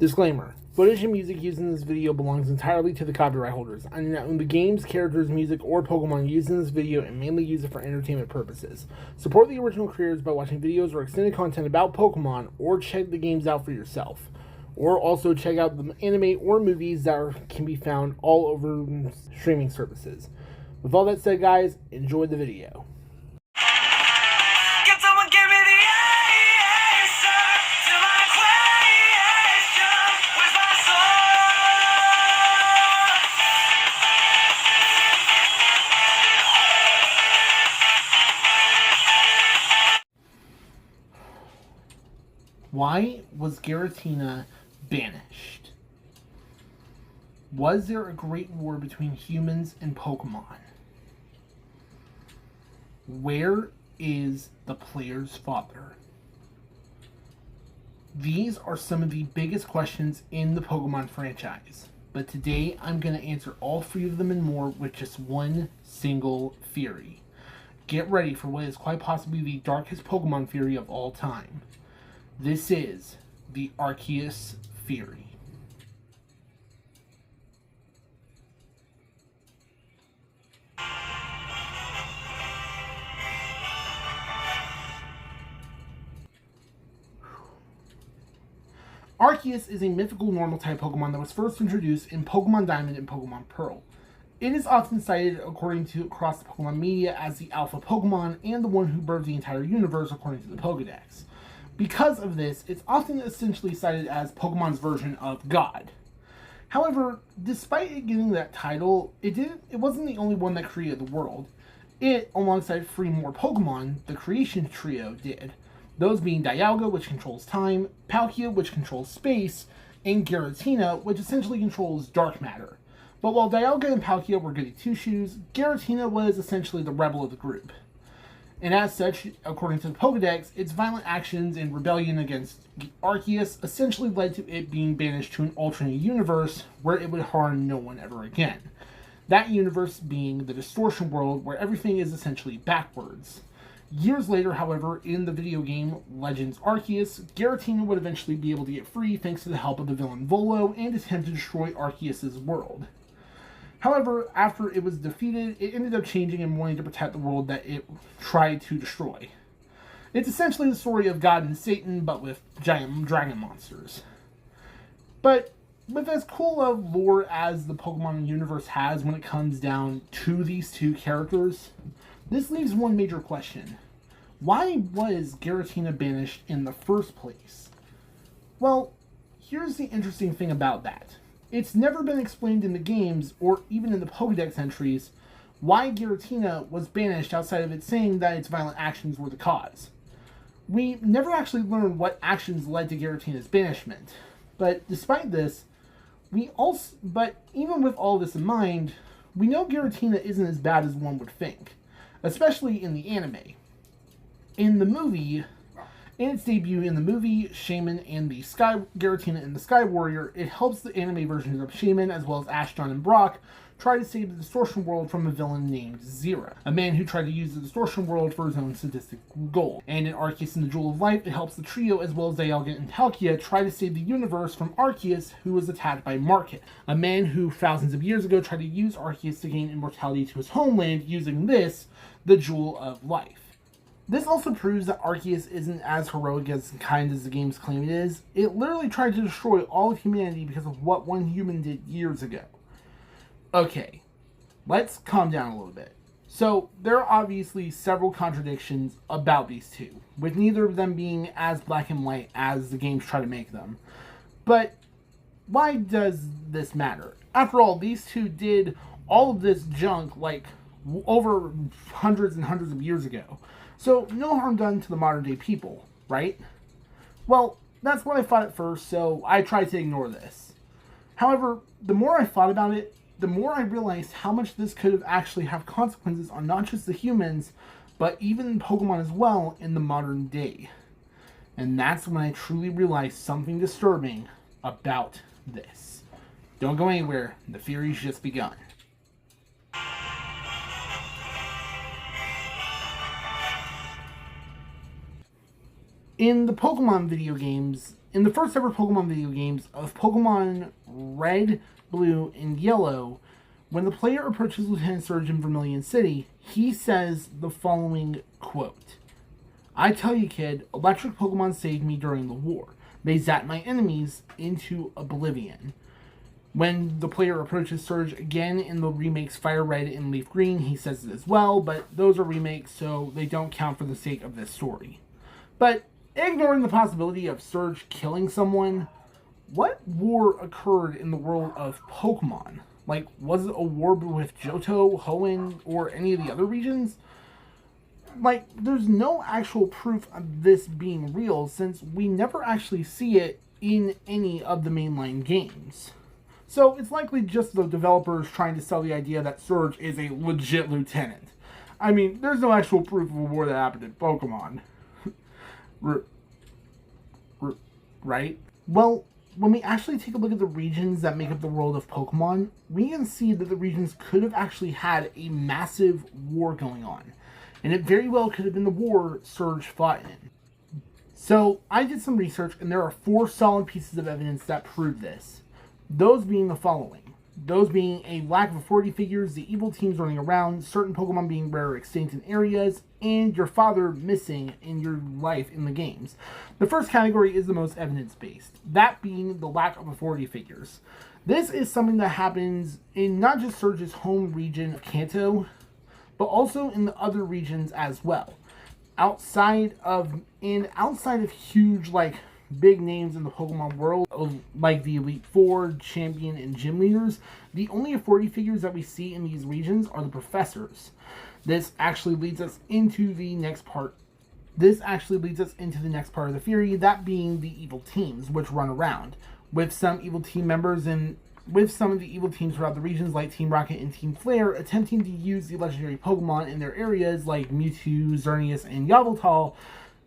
Disclaimer. Footage and music used in this video belongs entirely to the copyright holders. I do not own the games, characters, music, or Pokemon used in this video and mainly use it for entertainment purposes. Support the original creators by watching videos or extended content about Pokemon, or check the games out for yourself. Or also check out the anime or movies that can be found all over streaming services. With all that said, guys, enjoy the video. Why was Giratina banished? Was there a great war between humans and Pokemon? Where is the player's father? These are some of the biggest questions in the Pokemon franchise, but today I'm going to answer all three of them and more with just one single theory. Get ready for what is quite possibly the darkest Pokemon theory of all time. This is the Arceus theory. Arceus is a mythical normal type Pokemon that was first introduced in Pokemon Diamond and Pokemon Pearl. It is often cited, according to across the Pokemon media, as the alpha Pokemon and the one who birthed the entire universe, according to the Pokédex. Because of this, it's often essentially cited as Pokemon's version of God. However, despite it getting that title, it wasn't the only one that created the world. It, alongside three more Pokemon, the Creation Trio, did. Those being Dialga, which controls time, Palkia, which controls space, and Giratina, which essentially controls dark matter. But while Dialga and Palkia were goody two-shoes, Giratina was essentially the rebel of the group. And as such, according to the Pokédex, its violent actions and rebellion against Arceus essentially led to it being banished to an alternate universe where it would harm no one ever again. That universe being the Distortion World, where everything is essentially backwards. Years later, however, in the video game Legends Arceus, Giratina would eventually be able to get free thanks to the help of the villain Volo and attempt to destroy Arceus' world. However, after it was defeated, it ended up changing and wanting to protect the world that it tried to destroy. It's essentially the story of God and Satan, but with giant dragon monsters. But with as cool of lore as the Pokemon universe has when it comes down to these two characters, this leaves one major question. Why was Giratina banished in the first place? Well, here's the interesting thing about that. It's never been explained in the games, or even in the Pokédex entries, why Giratina was banished outside of it saying that its violent actions were the cause. We never actually learned what actions led to Giratina's banishment, but despite this, but even with all this in mind, we know Giratina isn't as bad as one would think, especially in the anime. In its debut in the movie, Shaman and the Giratina and the Sky Warrior, it helps the anime versions of Shaman, as well as Ashton and Brock, try to save the Distortion World from a villain named Zera, a man who tried to use the Distortion World for his own sadistic goal. And in Arceus and the Jewel of Life, it helps the trio, as well as Dialga and Palkia, try to save the universe from Arceus, who was attacked by Market, a man who thousands of years ago tried to use Arceus to gain immortality to his homeland using this, the Jewel of Life. This also proves that Arceus isn't as heroic and kind as the games claim it is. It literally tried to destroy all of humanity because of what one human did years ago. Okay, let's calm down a little bit. So, there are obviously several contradictions about these two, with neither of them being as black and white as the games try to make them. But why does this matter? After all, these two did all of this junk like over hundreds and hundreds of years ago. So, no harm done to the modern day people, right? Well, that's what I thought at first, so I tried to ignore this. However, the more I thought about it, the more I realized how much this could have actually have consequences on not just the humans, but even Pokemon as well in the modern day. And that's when I truly realized something disturbing about this. Don't go anywhere, the theory's just begun. In the Pokemon video games, in the first ever Pokemon video games of Pokemon Red, Blue, and Yellow, when the player approaches Lieutenant Surge in Vermilion City, he says the following quote: "I tell you, kid, electric Pokemon saved me during the war. They zapped my enemies into oblivion." When the player approaches Surge again in the remakes Fire Red and Leaf Green, he says it as well, but those are remakes, so they don't count for the sake of this story. But ignoring the possibility of Surge killing someone, what war occurred in the world of Pokemon? Like, was it a war with Johto, Hoenn, or any of the other regions? Like, there's no actual proof of this being real, since we never actually see it in any of the mainline games. So it's likely just the developers trying to sell the idea that Surge is a legit lieutenant. I mean, there's no actual proof of a war that happened in Pokemon. Right? Well, when we actually take a look at the regions that make up the world of Pokemon, we can see that the regions could have actually had a massive war going on. And it very well could have been the war Surge fought in. So, I did some research, and there are 4 solid pieces of evidence that prove this. Those being the following. Those being a lack of authority figures, the evil teams running around, certain Pokemon being rare or extinct in areas, and your father missing in your life in the games. The first category is the most evidence-based, that being the lack of authority figures. This is something that happens in not just Surge's home region of Kanto, but also in the other regions as well. Outside of huge, big names in the Pokemon world, like the Elite Four, Champion, and Gym Leaders, the only authority figures that we see in these regions are the professors. This actually leads us into the next part. of the theory, that being the evil teams, which run around, with some evil team members and with some of the evil teams throughout the regions, like Team Rocket and Team Flare, attempting to use the legendary Pokemon in their areas, like Mewtwo, Xerneas, and Yveltal,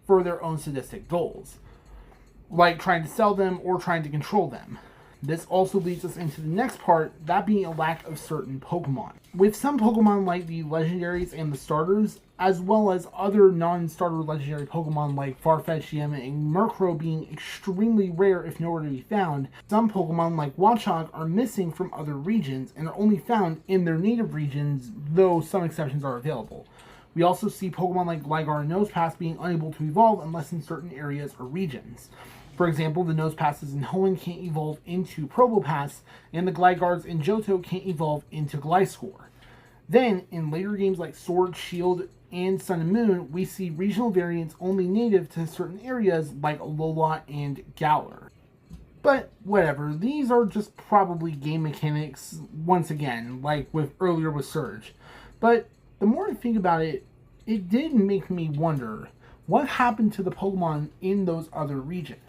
for their own sadistic goals, like trying to sell them or trying to control them. This also leads us into the next part, that being a lack of certain Pokemon. With some Pokemon like the legendaries and the starters, as well as other non-starter legendary Pokemon like Farfetch'd, Yanma, and Murkrow being extremely rare if nowhere to be found, some Pokemon like Watchog are missing from other regions and are only found in their native regions, though some exceptions are available. We also see Pokemon like Gligar and Nosepass being unable to evolve unless in certain areas or regions. For example, the Nosepasses in Hoenn can't evolve into Probopass, and the Glygars in Johto can't evolve into Gliscor. Then, in later games like Sword, Shield, and Sun and Moon, we see regional variants only native to certain areas like Alola and Galar. But whatever, these are just probably game mechanics, once again, like earlier with Surge. But the more I think about it, it did make me wonder, what happened to the Pokemon in those other regions?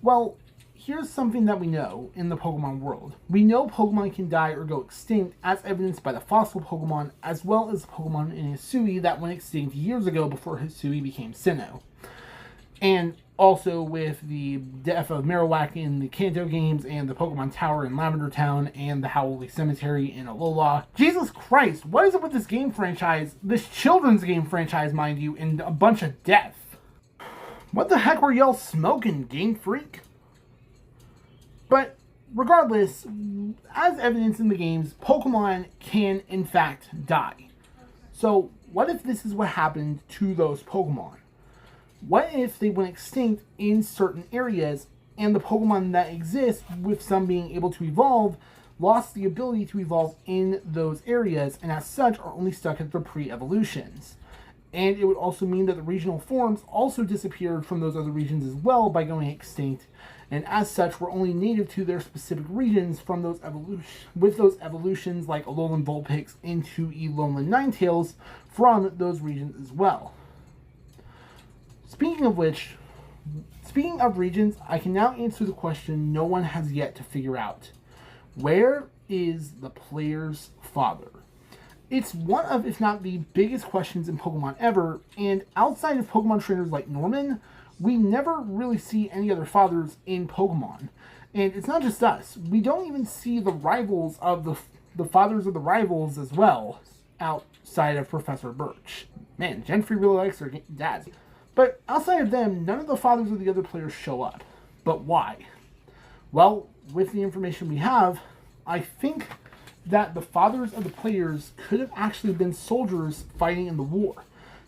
Well, here's something that we know in the Pokemon world. We know Pokemon can die or go extinct, as evidenced by the fossil Pokemon, as well as the Pokemon in Hisui that went extinct years ago before Hisui became Sinnoh. And also with the death of Marowak in the Kanto games, and the Pokemon Tower in Lavender Town, and the Howley Cemetery in Alola. Jesus Christ, what is it with this game franchise, this children's game franchise, mind you, and a bunch of death? What the heck were y'all smoking, Game Freak? But regardless, as evidence in the games, Pokemon can in fact die. So what if this is what happened to those Pokemon? What if they went extinct in certain areas, and the Pokemon that exist, with some being able to evolve, lost the ability to evolve in those areas, and as such are only stuck at their pre-evolutions? And it would also mean that the regional forms also disappeared from those other regions as well by going extinct, and as such were only native to their specific regions from those evolutions like Alolan Vulpix into Alolan Ninetales from those regions as well. Speaking of regions, I can now answer the question no one has yet to figure out. Where is the player's father? It's one of, if not the biggest questions in Pokemon ever, and outside of Pokemon trainers like Norman, we never really see any other fathers in Pokemon. And it's not just us. We don't even see the rivals of the fathers of the rivals as well, outside of Professor Birch. Man, Gen 3 really likes their dads. But outside of them, none of the fathers of the other players show up. But why? Well, with the information we have, I think that the fathers of the players could have actually been soldiers fighting in the war.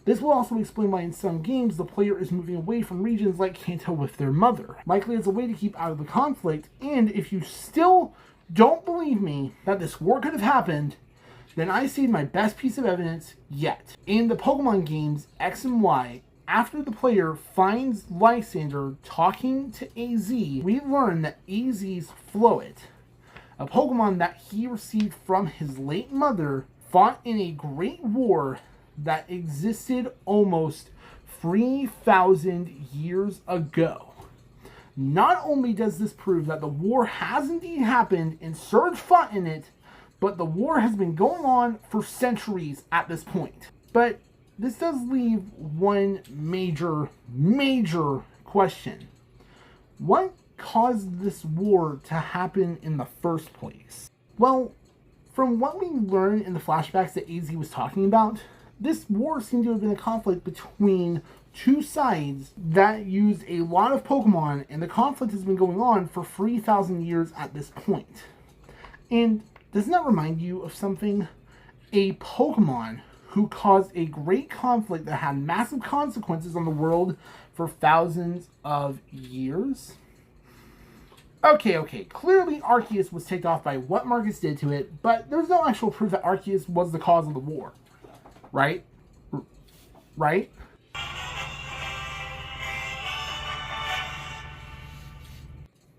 This will also explain why in some games the player is moving away from regions like Kanto with their mother, likely as a way to keep out of the conflict. And if you still don't believe me that this war could have happened, then I see my best piece of evidence yet. In the Pokemon games X and Y, after the player finds Lysander talking to AZ, we learn that AZ's Floet, a Pokemon that he received from his late mother, fought in a great war that existed almost 3,000 years ago. Not only does this prove that the war has indeed happened and Surge fought in it, but the war has been going on for centuries at this point. But this does leave one major question. What caused this war to happen in the first place? Well, from what we learn in the flashbacks that AZ was talking about, this war seemed to have been a conflict between two sides that used a lot of Pokemon, and the conflict has been going on for 3,000 years at this point. And doesn't that remind you of something? A Pokemon who caused a great conflict that had massive consequences on the world for thousands of years? Okay, clearly Arceus was ticked off by what Marcus did to it, but there's no actual proof that Arceus was the cause of the war. Right? Right?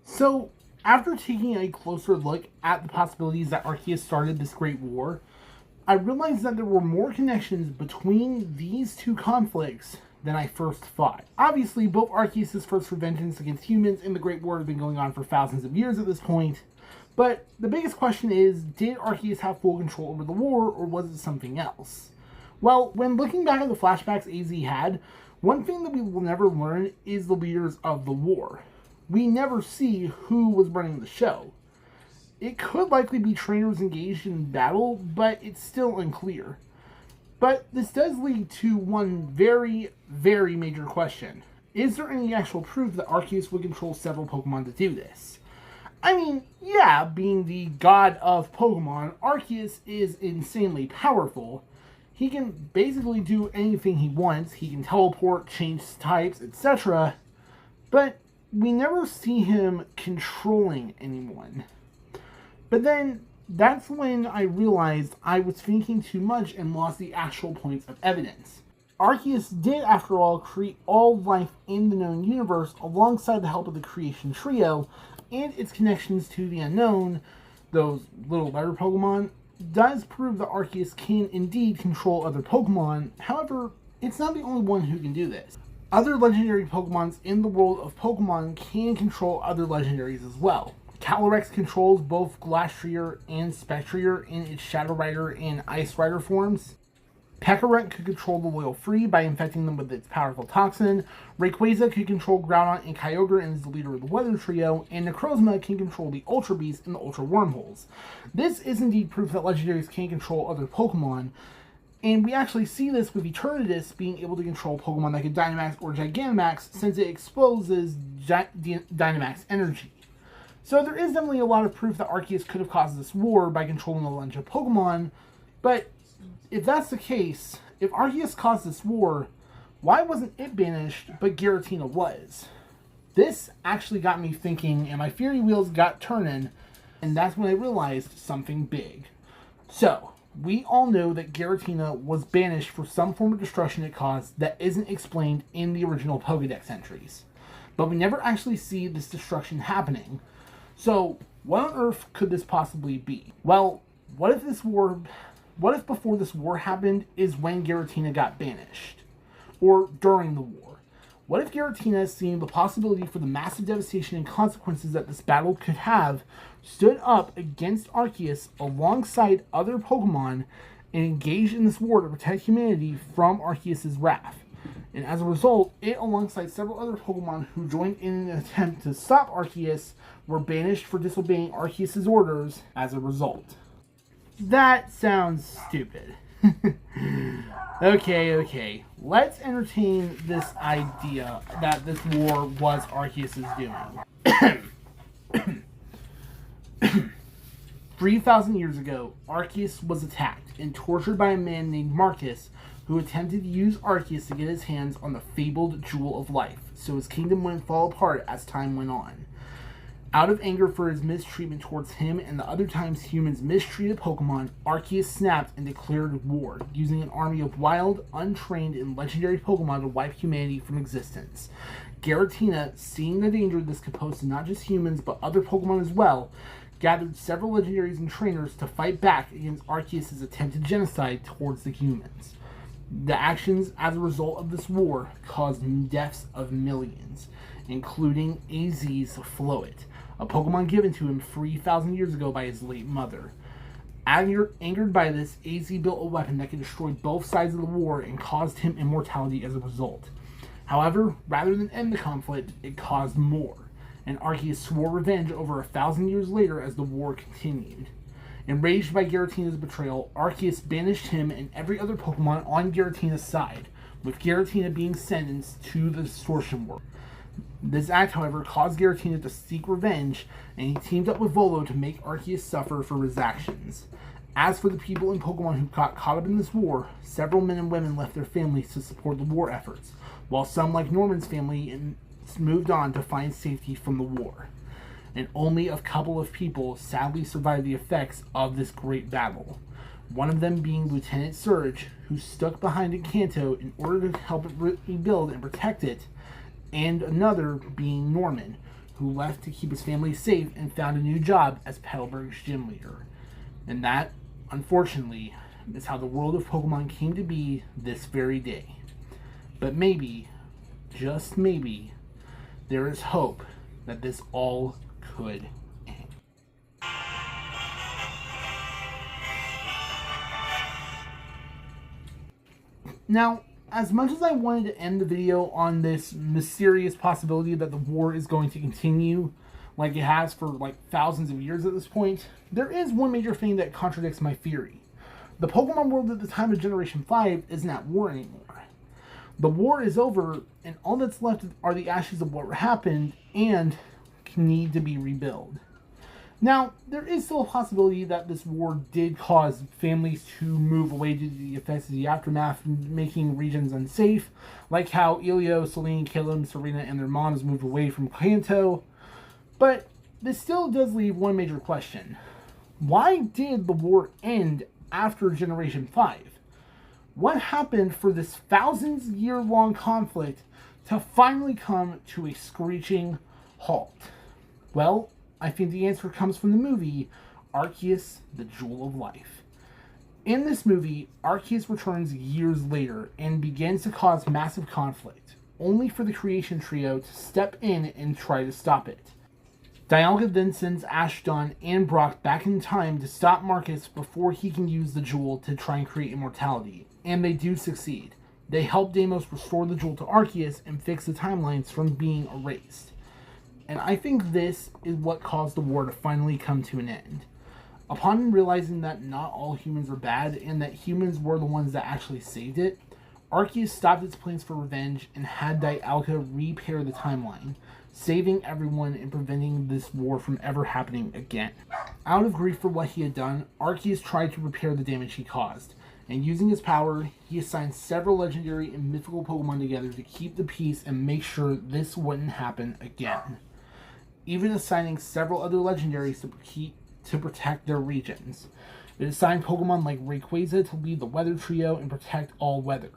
So, after taking a closer look at the possibilities that Arceus started this great war, I realized that there were more connections between these two conflicts than I first thought. Obviously, both Arceus' first for vengeance against humans and the Great War have been going on for thousands of years at this point, but the biggest question is, did Arceus have full control over the war, or was it something else? Well, when looking back at the flashbacks AZ had, one thing that we will never learn is the leaders of the war. We never see who was running the show. It could likely be trainers engaged in battle, but it's still unclear. But this does lead to one very major question. Is there any actual proof that Arceus would control several Pokemon to do this? I mean, yeah, being the god of Pokemon, Arceus is insanely powerful. He can basically do anything he wants. He can teleport, change types, etc. But we never see him controlling anyone. But then, that's when I realized I was thinking too much and lost the actual points of evidence. Arceus did, after all, create all life in the known universe alongside the help of the Creation Trio, and its connections to the unknown, those little letter Pokemon, does prove that Arceus can indeed control other Pokemon. However, it's not the only one who can do this. Other legendary Pokemons in the world of Pokemon can control other legendaries as well. Calyrex controls both Glastrier and Spectrier in its Shadow Rider and Ice Rider forms. Peckeret could control the Loyal Free by infecting them with its powerful toxin. Rayquaza could control Groudon and Kyogre and is the leader of the Weather Trio. And Necrozma can control the Ultra Beast and the Ultra Wormholes. This is indeed proof that legendaries can control other Pokemon. And we actually see this with Eternatus being able to control Pokemon that can Dynamax or Gigantamax, since it exposes Dynamax energy. So there is definitely a lot of proof that Arceus could have caused this war by controlling a bunch of Pokemon, but if that's the case, if Arceus caused this war, why wasn't it banished, but Giratina was? This actually got me thinking, and my theory wheels got turning, and that's when I realized something big. So, we all know that Giratina was banished for some form of destruction it caused that isn't explained in the original Pokédex entries. But we never actually see this destruction happening. So, what on earth could this possibly be? Well, what if before this war happened is when Giratina got banished? Or during the war? What if Giratina, seeing the possibility for the massive devastation and consequences that this battle could have, stood up against Arceus alongside other Pokemon and engaged in this war to protect humanity from Arceus' wrath? And as a result, it, alongside several other Pokemon who joined in an attempt to stop Arceus, were banished for disobeying Arceus' orders as a result. That sounds stupid. Okay. Let's entertain this idea that this war was Arceus' doing. 3,000 years ago, Arceus was attacked and tortured by a man named Marcus, who attempted to use Arceus to get his hands on the fabled Jewel of Life, so his kingdom wouldn't fall apart as time went on. Out of anger for his mistreatment towards him and the other times humans mistreated Pokemon, Arceus snapped and declared war, using an army of wild, untrained, and legendary Pokemon to wipe humanity from existence. Giratina, seeing the danger this could pose to not just humans but other Pokemon as well, gathered several legendaries and trainers to fight back against Arceus' attempted genocide towards the humans. The actions as a result of this war caused deaths of millions, including AZ's Floet, a Pokemon given to him 3,000 years ago by his late mother. Angered by this, AZ built a weapon that could destroy both sides of the war and caused him immortality as a result. However, rather than end the conflict, it caused more, and Arceus swore revenge over 1,000 years later as the war continued. Enraged by Giratina's betrayal, Arceus banished him and every other Pokemon on Giratina's side, with Giratina being sentenced to the Distortion World. This act, however, caused Giratina to seek revenge, and he teamed up with Volo to make Arceus suffer for his actions. As for the people in Pokemon who got caught up in this war, several men and women left their families to support the war efforts, while some, like Norman's family, moved on to find safety from the war. And only a couple of people sadly survived the effects of this great battle. One of them being Lieutenant Surge, who stuck behind in Kanto in order to help it rebuild and protect it, and another being Norman, who left to keep his family safe and found a new job as Petalburg's gym leader. And that, unfortunately, is how the world of Pokemon came to be this very day. But maybe, just maybe, there is hope that this all could end. Now, as much as I wanted to end the video on this mysterious possibility that the war is going to continue like it has for like thousands of years at this point, there is one major thing that contradicts my theory. The Pokemon world at the time of Generation 5 isn't at war anymore. The war is over, and all that's left are the ashes of what happened and need to be rebuilt. Now, there is still a possibility that this war did cause families to move away due to the effects of the aftermath, making regions unsafe, like how Elio, Celine, Caleb, Serena, and their moms moved away from Kanto. But this still does leave one major question. Why did the war end after Generation 5? What happened for this thousands-year-long conflict to finally come to a screeching halt? Well, I think the answer comes from the movie Arceus, the Jewel of Life. In this movie, Arceus returns years later and begins to cause massive conflict, only for the Creation Trio to step in and try to stop it. Dialga then sends Ashton and Brock back in time to stop Marcus before he can use the jewel to try and create immortality, and they do succeed. They help Deimos restore the jewel to Arceus and fix the timelines from being erased. And I think this is what caused the war to finally come to an end. Upon realizing that not all humans are bad and that humans were the ones that actually saved it, Arceus stopped its plans for revenge and had Dialga repair the timeline, saving everyone and preventing this war from ever happening again. Out of grief for what he had done, Arceus tried to repair the damage he caused, and using his power, he assigned several legendary and mythical Pokemon together to keep the peace and make sure this wouldn't happen again. Even assigning several other legendaries to protect their regions. It assigned Pokemon like Rayquaza to lead the Weather Trio and protect all weather.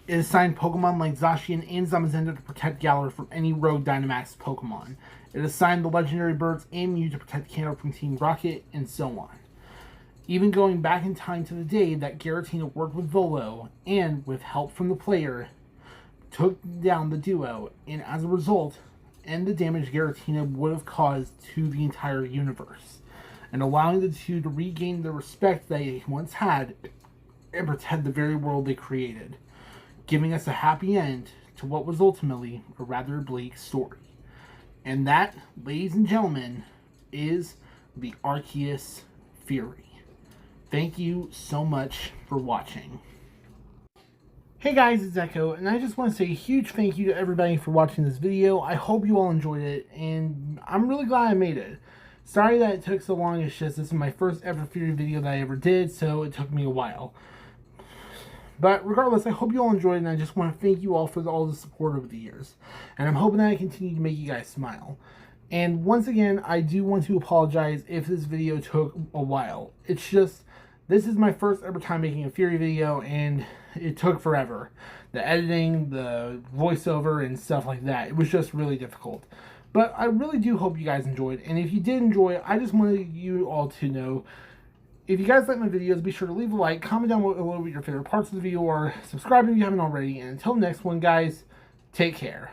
It assigned Pokemon like Zacian and Zamazenta to protect Galar from any rogue Dynamax Pokemon. It assigned the legendary birds and Mew to protect Kanto from Team Rocket, and so on. Even going back in time to the day that Giratina worked with Volo, and with help from the player, took down the duo, and as a result, end the damage Giratina would have caused to the entire universe, and allowing the two to regain the respect they once had and protect the very world they created, giving us a happy end to what was ultimately a rather bleak story. And that, ladies and gentlemen, is the Arceus theory. Thank you so much for watching. Hey guys, it's Echo, and I just want to say a huge thank you to everybody for watching this video. I hope you all enjoyed it, and I'm really glad I made it. Sorry that it took so long, it's just this is my first ever Fury video that I ever did, so it took me a while. But regardless, I hope you all enjoyed it, and I just want to thank you all for all the support over the years. And I'm hoping that I continue to make you guys smile. And once again, I do want to apologize if this video took a while. It's just, this is my first ever time making a Fury video, and it took forever. The editing, the voiceover, and stuff like that. It was just really difficult. But I really do hope you guys enjoyed. And if you did enjoy it, I just wanted you all to know, if you guys like my videos, be sure to leave a like, comment down below what your favorite parts of the video are, subscribe if you haven't already, and until next one, guys, take care.